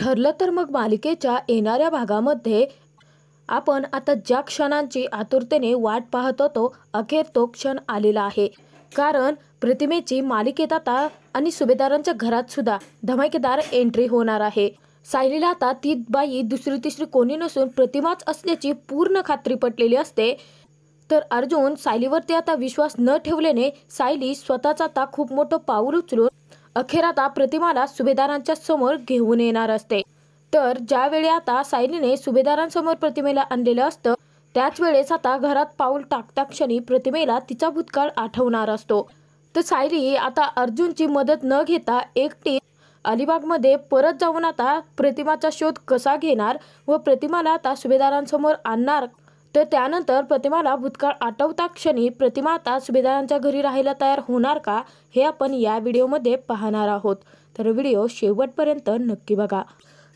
ठरलं तर मग मालिकेच्या येणाऱ्या भागामध्ये आपण आता ज्या क्षणांची आतुरतेने वाट पाहत होतो, अखेर तो क्षण आलेला आहे. कारण प्रतिमेची मालिकेत आता आणि सुभेदारांच्या घरात सुद्धा धमाकेदार एंट्री होणार आहे. सायलीला आता ती बाई दुसरी तिसरी कोणी नसून प्रतिमाच असल्याची पूर्ण खात्री पटलेली असते. तर अर्जुन सायलीवरती आता विश्वास न ठेवल्याने सायली स्वतःच आता खूप मोठं पाऊल उचलून अखेर आता प्रतिमाला सुभेदारांच्या समोर घेऊन येणार असते. तर ज्यावेळी आता सायलीने सुभेदारांसमोर प्रतिमेला आणलेलं असतं, त्याच वेळेस आता घरात पाऊल टाकता क्षणी प्रतिमेला तिचा भूतकाळ आठवणार असतो. तर सायली आता अर्जुनची मदत न घेता एकटी अलिबागमध्ये परत जाऊन आता प्रतिमाचा शोध कसा घेणार व प्रतिमाला आता सुभेदारांसमोर आणणार. तर त्यानंतर प्रतिमाला भूतकाळ आठवता क्षणी प्रतिमा आता सुभेदारांच्या घरी राहायला तयार होणार का, हे आपण या व्हिडिओमध्ये पाहणार आहोत. तर व्हिडिओ शेवटपर्यंत नक्की बघा.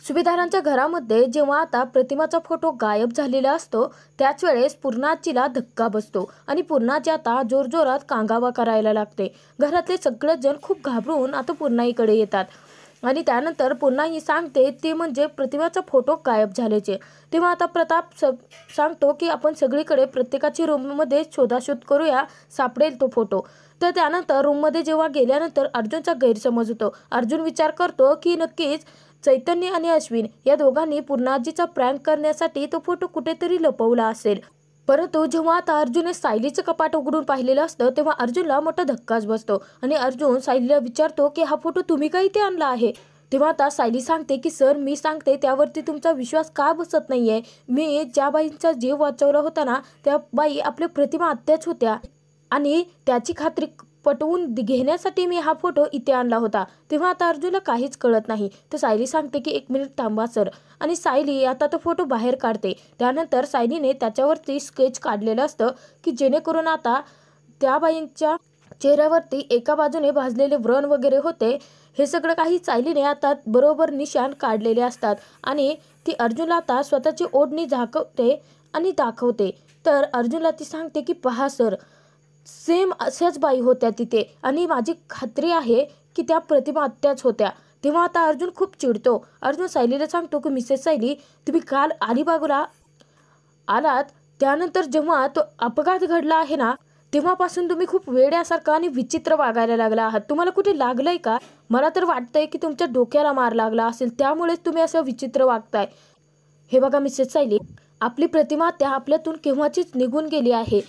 सुभेदारांच्या घरामध्ये जेव्हा आता प्रतिमाचा फोटो गायब झालेला असतो, त्याच वेळेस पूर्णाजीला धक्का बसतो आणि पूर्णाजी आता जोरजोरात कांगावा करायला लागते. घरातले सगळेच जण खूप घाबरून आता पूर्णाईकडे येतात आणि त्यानंतर पूर्णाई सांगते ते म्हणजे प्रतिमाचा फोटो गायब झाल्याचे. तेव्हा आता प्रताप सांगतो की आपण सगळीकडे प्रत्येकाची रूममध्ये शोधाशोध करूया, सापडेल तो फोटो. तर त्यानंतर रूममध्ये जेव्हा गेल्यानंतर अर्जुनचा गैरसमज होतो. अर्जुन विचार करतो की नक्कीच चैतन्य आणि अश्विन या दोघांनी पूर्णाजीचा प्रँक करण्यासाठी तो फोटो कुठेतरी लपवला असेल. परंतु जेव्हा आता अर्जुनने सायलीचं कपाट उघडून पाहिलेलं असतं, तेव्हा अर्जुनला मोठा धक्काच बसतो आणि अर्जुन सायलीला विचारतो की हा फोटो तुम्ही का इथे आणला आहे. तेव्हा आता सायली सांगते की सर, मी सांगते त्यावरती तुमचा विश्वास का बसत नाहीये. मी ज्या बाईंचा जीव वाचवला होता ना, त्या बाई आपल्या प्रतिमा आत्याच होत्या आणि त्याची खात्री पटवून घेण्यासाठी मी हा फोटो इथे आणला होता. तेव्हा आता अर्जुनला काहीच कळत नाही. तर सायली सांगते की 1 मिनिट थांबा सर, आणि सायली आता तो फोटो बाहेर काढते. त्यानंतर सायलीने त्याच्यावरती स्केच काढलेलं असतं की जेणेकरून आता त्या बाईंच्या चेहऱ्यावरती एका बाजूने भाजलेले व्रण वगैरे होते. हे सगळं काही सायलीने आता बरोबर निशाण काढलेले असतात आणि ती अर्जुनला आता स्वतःची ओढणी झाकवते आणि दाखवते. तर अर्जुनला ती सांगते की पहा सर, सेम अशाच बाई होत्या तिथे आणि माझी खात्री आहे की त्या प्रतिमा आत्याच होत्या. तेव्हा आता अर्जुन खूप चिडतो. अर्जुन सायलीला सांगतो की मिसेस सायली, तुम्ही काल अलिबागला आलात, त्यानंतर जेव्हा तो अपघात घडला आहे ना, तेव्हापासून तुम्ही खूप वेड्यासारखं आणि विचित्र वागायला लागला आहात. तुम्हाला कुठे लागलंय का? मला तर वाटतंय की तुमच्या डोक्याला मार लागला असेल, त्यामुळेच तुम्ही असं विचित्र वागताय. हे बघा मिसेस सायली, आपली प्रतिमा त्या आपल्यातून केव्हाचीच निघून गेली आहे.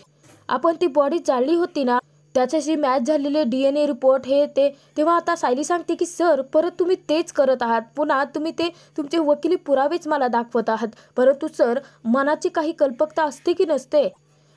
आपण ती बॉडी जाळली होती ना, त्याच्याशी मॅच झालेले DNA रिपोर्ट हे ते. तेव्हा आता सायली सांगते की सर, परत तुम्ही तेच करत आहात. पुन्हा तुम्ही ते तुमचे वकिली पुरावेच मला दाखवत आहात. परंतु सर, मनाची काही कल्पकता असते की नसते?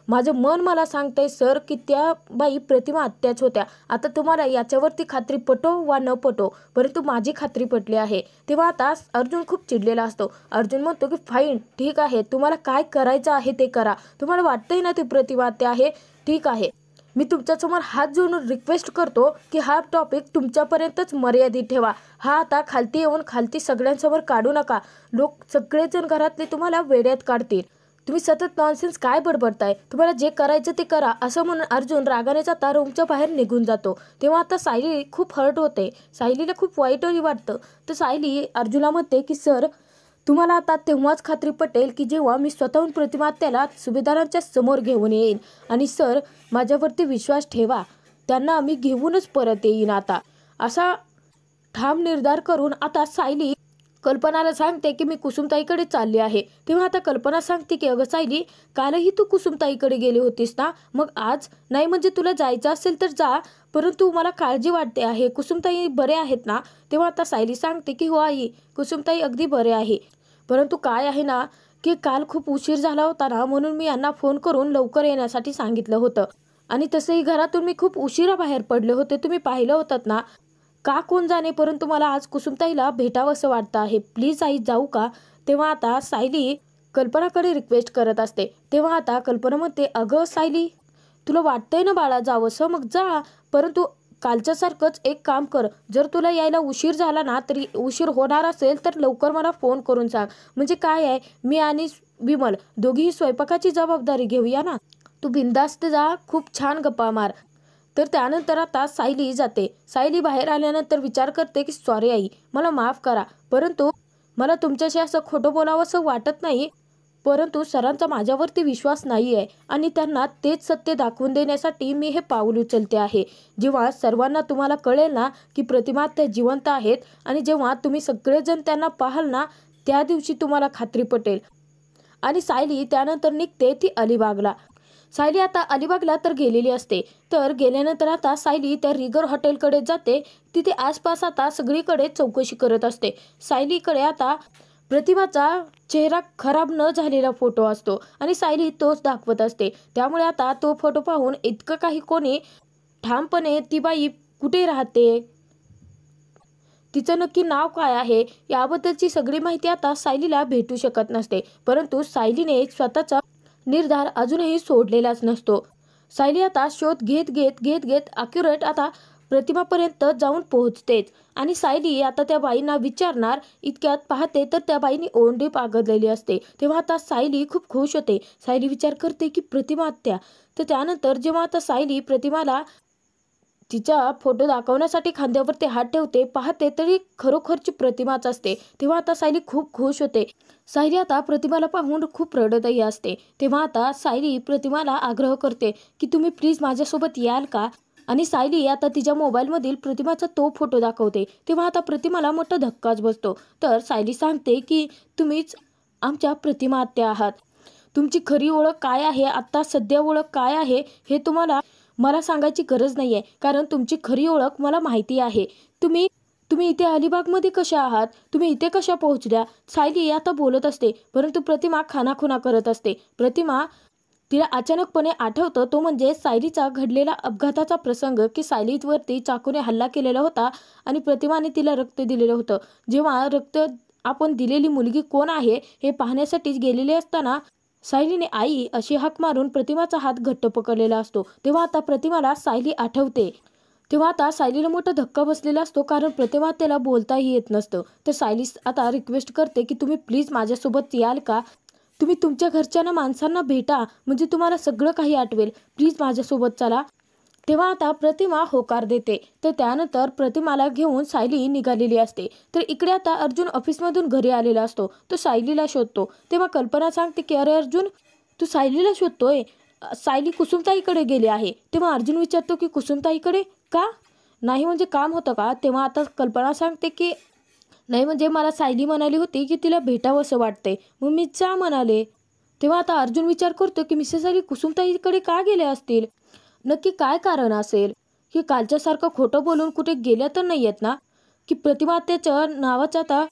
माझं मन मला सांगतंय सर की त्या बाई प्रतिमा आत्याच होत्या. आता तुम्हाला याच्यावरती खात्री पटो वा न पटो, परंतु माझी खात्री पटली आहे. तेव्हा आता अर्जुन खूप चिडलेला असतो. अर्जुन म्हणतो की फाईन, ठीक आहे, तुम्हाला काय करायचं आहे ते करा. तुम्हाला वाटतंय ना ती प्रतिमा आत्या आहे, ठीक आहे. मी तुमच्यासमोर हात जोडून रिक्वेस्ट करतो की हा टॉपिक तुमच्यापर्यंतच मर्यादित ठेवा. हा आता खालती येऊन खालती सगळ्यांसमोर काढू नका. लोक सगळेजण घरातले तुम्हाला वेड्यात काढतील. तुम्ही सतत नॉनसेन्स काय बडबडताय? तुम्हाला जे करायचं ते करा, असं म्हणून अर्जुन रागाने जाता रूमच्या बाहेर निघून जातो. तेव्हा आता सायली खूप हर्ट होते. सायलीला खूप वाईटही वाटतं. तर सायली अर्जुनला म्हणते की सर, तुम्हाला आता तेव्हाच खात्री पटेल की जेव्हा मी स्वतःहून प्रतिमा त्याला सुभेदारांच्या समोर घेऊन येईन. आणि सर, माझ्यावरती विश्वास ठेवा, त्यांना मी घेऊनच परत येईन आता. असा ठाम निर्धार करून आता सायली कल्पनाला सांगते की मी कुसुमताईकडे चालली आहे. तेव्हा आता कल्पना सांगते की अगं सायली, कालही तू कुसुमताईकडे गेली होतीस ना, मग आज नाही? म्हणजे तुला जायचं असेल तर जा, परंतु मला काळजी वाटते आहे. कुसुमताई बरे आहेत ना? तेव्हा आता सायली सांगते की हो आई, कुसुमताई अगदी बरे आहे. परंतु काय आहे ना की काल खूप उशीर झाला होता ना, म्हणून मी यांना फोन करून लवकर येण्यासाठी सांगितलं होतं. आणि तसंही घरातून मी खूप उशिरा बाहेर पडले होते, तुम्ही पाहिलं होतात ना. का कोण जाणे, परंतु मला आज कुसुमताईला भेटावं असं वाटतं आहे. प्लीज आई, जाऊ का? तेव्हा आता सायली कल्पनाकडे रिक्वेस्ट करत असते. तेव्हा आता कल्पना म्हणते, अगं सायली, तुला वाटतंय ना बाळा जावंसं, मग जा. परंतु कालच्यासारखंच एक काम कर, जर तुला यायला उशीर झाला ना, तरी उशीर होणार असेल तर लवकर मला फोन करून सांग. म्हणजे काय आहे, मी आणि विमल दोघीही स्वयंपाकाची जबाबदारी घेऊया ना. तू बिंदास्त जा, खूप छान गप्पा मार. तर त्यानंतर आता सायली जाते. सायली बाहेर आल्यानंतर विचार करते की सॉरी आई, मला माफ करा, परंतु मला तुमच्याशी असं खोटं बोलावंसं वाटत नाही, परंतु सरांचा माझ्यावरती विश्वास नाही आहे आणि त्यांना तेच सत्य दाखवून देण्यासाठी मी हे पाऊल उचलते आहे. जेव्हा सर्वांना तुम्हाला कळेल ना की प्रतिमा त्या जिवंत आहेत आणि जेव्हा तुम्ही सगळेजण त्यांना पाहाल ना, त्या दिवशी तुम्हाला खात्री पटेल. आणि सायली त्यानंतर निघते ती अलिबागला. सायली आता अलिबागला तर गेलेली असते. तर गेल्यानंतर आता सायली त्या रिगर हॉटेलकडे जाते. तिथे आसपास आता सगळीकडे चौकशी करत असते. सायलीकडे आता प्रतिमाचा चेहरा खराब न झालेला फोटो असतो आणि सायली तोच दाखवत असते. त्यामुळे आता तो फोटो पाहून इतकं काही कोणी ठामपणे ती बाई कुठे राहते, तिचं नक्की नाव काय आहे याबद्दलची सगळी माहिती आता सायलीला भेटू शकत नसते. परंतु सायलीने स्वतःचा निर्धार अजूनही सोडलेलाच नसतो. सायली आता शोध घेत घेत घेत घेत अॅक्युरेट आता प्रतिमापर्यंत जाऊन पोहोचतेच आणि सायली आता त्या बाईंना विचारणार इतक्यात पाहते तर त्या बाईंनी ओंडी पाघडलेली असते. तेव्हा आता सायली खूप खुश होते. सायली विचार करते की प्रतिमा आत्या. तर त्यानंतर जेव्हा आता सायली प्रतिमाला तिचा फोटो दाखवण्यासाठी खांद्यावरती हात ठेवते, पाहते तरी खरोखरची प्रतिमाच असते. तेव्हा आता सायली खूप खुश होते. सायली आता प्रतिमाला पाहून खूप रडतही असते. तेव्हा आता सायली प्रतिमाला आग्रह करते की तुम्ही प्लीज माझ्यासोबत याल का. आणि सायली आता तिच्या मोबाईलमधील प्रतिमाचा तो फोटो दाखवते. तेव्हा आता प्रतिमाला मोठा धक्काच बसतो. तर सायली सांगते की तुम्हीच आमच्या प्रतिमा आत्या आहात. तुमची खरी ओळख काय आहे, आत्ता सध्या ओळख काय आहे हे तुम्हाला मला सांगायची गरज नाही आहे, कारण तुमची खरी ओळख मला माहिती आहे. तुम्ही तुम्ही इथे अलिबागमध्ये कशा आहात, तुम्ही इथे कशा पोहोचल्या. सायली आता बोलत असते परंतु प्रतिमा खानाखुणा करत असते. प्रतिमा तिला अचानकपणे आठवतं तो म्हणजे सायलीचा घडलेला अपघाताचा प्रसंग की सायलीवरती चाकूने हल्ला केलेला होता आणि प्रतिमाने तिला रक्त दिलेलं होतं. जेव्हा रक्त आपण दिलेली मुलगी कोण आहे हे पाहण्यासाठी गेलेले असताना सायलीने आई अशी हाक मारून प्रतिमाचा हात घट्ट पकडलेला असतो. तेव्हा आता प्रतिमाला सायली आठवते. तेव्हा आता सायलीला मोठा धक्का बसलेला असतो, कारण प्रतिमा त्याला बोलताही येत नसतं. तर सायली आता रिक्वेस्ट करते की तुम्ही प्लीज माझ्यासोबत याल का. तुम्ही तुमच्या घरच्यांना माणसांना भेटा, म्हणजे तुम्हाला सगळं काही आठवेल. प्लीज माझ्यासोबत चला. तेव्हा आता प्रतिमा होकार देते. तर त्यानंतर प्रतिमाला घेऊन सायली निघालेली असते. तर इकडे आता अर्जुन ऑफिसमधून घरी आलेला असतो. तो सायलीला शोधतो. तेव्हा कल्पना सांगते की अरे अर्जुन, तू सायलीला शोधतोय, सायली कुसुमताईकडे गेली आहे. तेव्हा अर्जुन विचारतो की कुसुमताईकडे का, नाही म्हणजे काम होतं का. तेव्हा आता कल्पना सांगते की नाही म्हणजे मला सायली म्हणाली होती की तिला भेटावं असं वाटतंय, मग मी जा म्हणाले. तेव्हा आता अर्जुन विचार करतो की मिसेस सायली कुसुमताईकडे का गेल्या असतील, नक्की काय कारण असेल, की कालच्यासारखं खोटं बोलून कुठे गेल्या तर नाही आहेत ना, की प्रतिमा त्याच्या नावाचा आता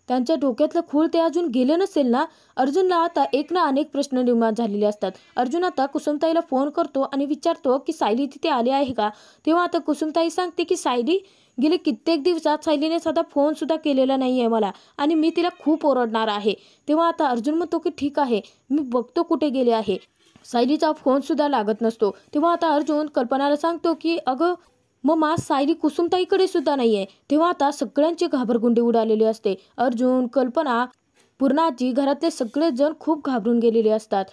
त्यांच्या डोक्यातलं खूळ ते अजून गेले नसेल ना. अर्जुनला आता एक ना अनेक प्रश्न निर्माण झालेले असतात. अर्जुन आता कुसुमताईला फोन करतो आणि विचारतो की सायली तिथे आली आहे का. तेव्हा आता कुसुमताई सांगते की सायली गेले कित्येक दिवसात सायलीने साधा फोन सुद्धा केलेला नाही आहे मला आणि मी तिला खूप ओरडणार आहे. तेव्हा आता अर्जुन म्हणतो की ठीक आहे, मी बघतो कुठे गेले आहे. सायलीचा फोन सुद्धा लागत नसतो. तेव्हा आता अर्जुन कल्पनाला सांगतो की अगं मम्मा, सायली कुसुमताईकडे सुद्धा नाही आहे. तेव्हा आता सगळ्यांची घाबरगुंडी उडालेली असते. अर्जुन, कल्पना, पूर्णाजी, घरातले सगळेच जण खूप घाबरून गेलेले असतात.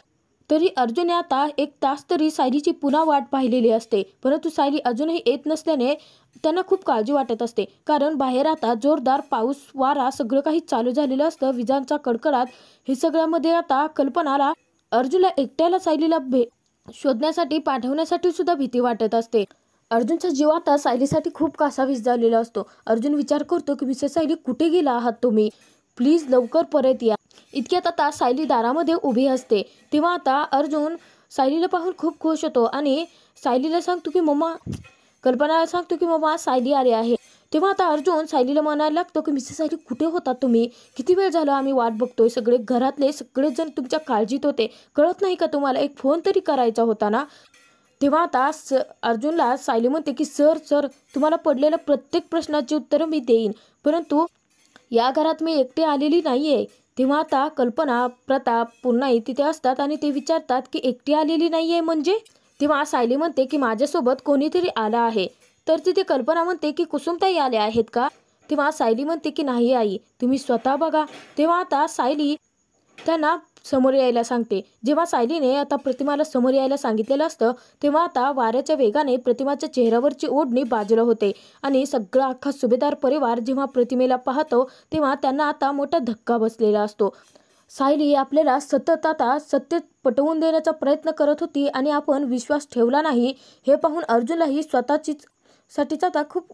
तरी अर्जुनने आता 1 तास तरी सायलीची पुन्हा वाट पाहिलेली असते, परंतु सायली अजूनही येत नसल्याने त्यांना खूप काळजी वाटत असते. कारण बाहेर आता जोरदार पाऊस वारा सगळं काही चालू झालेलं असतं, विजांचा कडकडाट. हे सगळ्यामध्ये आता कल्पनाला अर्जुनला एकट्याला सायलीला शोधण्यासाठी पाठवण्यासाठी सुद्धा भीती वाटत असते. अर्जुनचा जीव आता सायलीसाठी खूप कासावीस झालेला असतो. अर्जुन विचार करतो की मिसेस सायली कुठे गेला आहात तुम्ही, प्लीज लवकर परत या. इतक्यात आता सायली दारामध्ये उभी असते. तेव्हा आता अर्जुन सायलीला पाहून खूप खुश होतो आणि सायलीला सांगतो की मम्मा, कल्पनाला सांगतो की मम्मा सायली आली आहे. तेव्हा आता अर्जुन सायलीला म्हणायला लागतो की मिसेस सायली कुठे होता तुम्ही, किती वेळ झाला आम्ही वाट बघतोय, सगळे घरातले सगळेजण तुमच्या काळजीत होते, कळत नाही का तुम्हाला, एक फोन तरी करायचा होता ना. तेव्हा आता अर्जुनला सायली म्हणते की सर तुम्हाला पडलेल्या प्रत्येक प्रश्नाची उत्तरं मी देईन, परंतु या घरात मी एकटी आलेली नाही आहे. तेव्हा आता कल्पना, प्रताप, पूर्णाई तिथे असतात आणि ते विचारतात की एकटी आलेली नाही आहे म्हणजे. तेव्हा सायली म्हणते की माझ्यासोबत कोणीतरी आला आहे. तर तिथे कल्पना म्हणते की कुसुमताई आल्या आहेत का. तेव्हा सायली म्हणते की नाही आई, तुम्ही स्वतः बघा. तेव्हा आता सायली त्यांना समोर यायला सांगते. जेव्हा सायलीने आता प्रतिमाला समोर यायला सांगितलेलं असतं तेव्हा आता वाऱ्याच्या वेगाने प्रतिमाच्या चेहऱ्यावरची ओढणी बाजूला होते आणि सगळा अख्खा सुभेदार परिवार जेव्हा प्रतिमेला पाहतो तेव्हा त्यांना आता मोठा धक्का बसलेला असतो. सायली आपल्याला सतत आता सत्य पटवून देण्याचा प्रयत्न करत होती आणि आपण विश्वास ठेवला नाही हे पाहून अर्जुनलाही साठीच आता खूप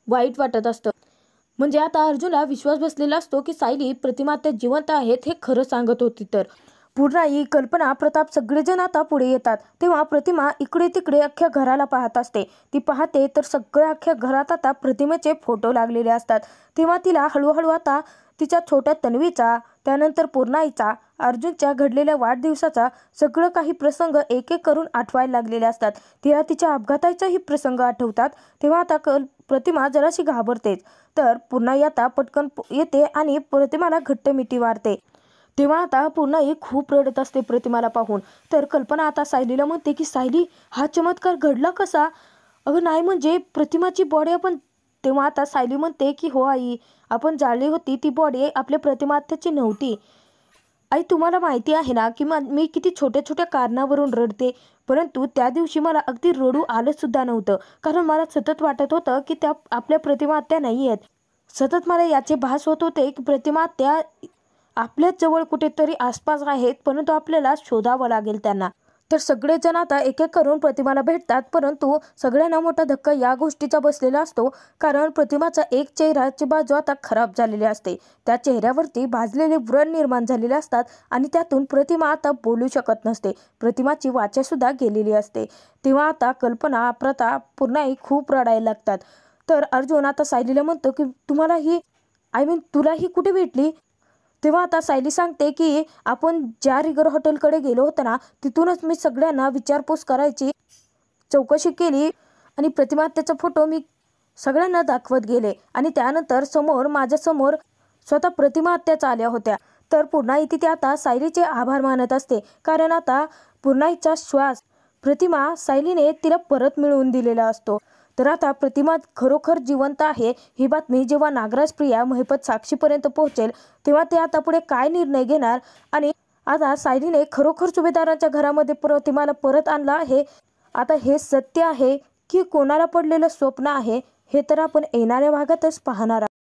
वाईट वाटत असतं. म्हणजे आता अर्जुनला विश्वास बसलेला असतो की सायली प्रतिमा त्या जिवंत आहेत हे खरं सांगत होती. तर पूर्णाई, कल्पना, प्रताप सगळेजण आता पुढे येतात. तेव्हा प्रतिमा इकडे तिकडे अख्ख्या घराला पाहत असते. ती पाहते तर सगळ्या अख्ख्या घरात आता प्रतिमेचे फोटो लागलेले असतात. तेव्हा तिला हळूहळू आता तिच्या छोट्या तन्वीचा, त्यानंतर पूर्णाईचा, अर्जुनच्या घडलेल्या वाढदिवसाचा सगळं काही प्रसंग एक एक करून आठवायला लागलेले असतात. तिला तिच्या अपघाताचाही प्रसंग आठवतात. तेव्हा आता प्रतिमा जराशी घाबरतेच. तर पूर्णाई आता पटकन येते आणि प्रतिमाला घट्ट मिठी मारते. तेव्हा आता पूर्णाई खूप रडत असते प्रतिमाला पाहून. तर कल्पना आता सायलीला म्हणते की सायली, हा चमत्कार घडला कसा? अगं नाही म्हणजे प्रतिमाची बॉडी आपण. तेव्हा आता सायली म्हणते की हो आई, आपण जाळली होती ती बॉडी आपल्या प्रतिमा आत्याची नव्हती. आई, तुम्हाला माहिती आहे ना की मी किती छोट्या छोट्या कारणावरून रडते, परंतु त्या दिवशी मला अगदी रडू आलं सुद्धा नव्हतं. कारण मला सतत वाटत होतं की त्या आपल्या प्रतिमा आत्या नाही आहेत. सतत मला याचे भास होत होते की प्रतिमा आत्या आपल्याच जवळ कुठेतरी आसपास आहेत, परंतु आपल्याला शोधावं लागेल त्यांना. तर सगळेजण आता एक एक करून प्रतिमाला भेटतात, परंतु सगळ्यांना मोठा धक्का या गोष्टीचा बसलेला असतो कारण प्रतिमाचा एक चेहऱ्याची बाजू आता खराब झालेली असते. त्या चेहऱ्यावरती भाजलेले व्रण निर्माण झालेले असतात आणि त्यातून प्रतिमा आता बोलू शकत नसते. प्रतिमाची वाचा सुद्धा गेलेली असते. तेव्हा आता कल्पना, प्रताप, पूर्णाई खूप रडायला लागतात. तर अर्जुन आता सायलीला म्हणतो की तुम्हाला ही तुला ही कुठे भेटली? तेव्हा आता सायली सांगते की आपण ज्या रिगर हॉटेलकडे गेलो होतो ना, तिथूनच मी सगळ्यांना विचारपूस करायची चौकशी केली आणि प्रतिमा त्याचा फोटो मी सगळ्यांना दाखवत गेले आणि त्यानंतर माझ्यासमोर स्वतः प्रतिमा आत्याच आल्या होत्या. तर पुन्हा तिथे आता सायलीचे आभार मानत असते कारण आता पूर्णाईचा श्वास प्रतिमा सायलीने तिला परत मिळवून दिलेला असतो. तर आता प्रतिमा खरोखर जिवंत आहे ही बातमी जेव्हा नागराज प्रिया महिपत साक्षीपर्यंत पोहोचेल तेव्हा ते आता पुढे काय निर्णय घेणार आणि आता सायलीने खरोखर सुभेदारांच्या घरामध्ये प्रतिमाला परत आणला आहे. आता हे सत्य आहे की कोणाला पडलेलं स्वप्न आहे हे तर आपण येणाऱ्या भागातच पाहणार आहोत.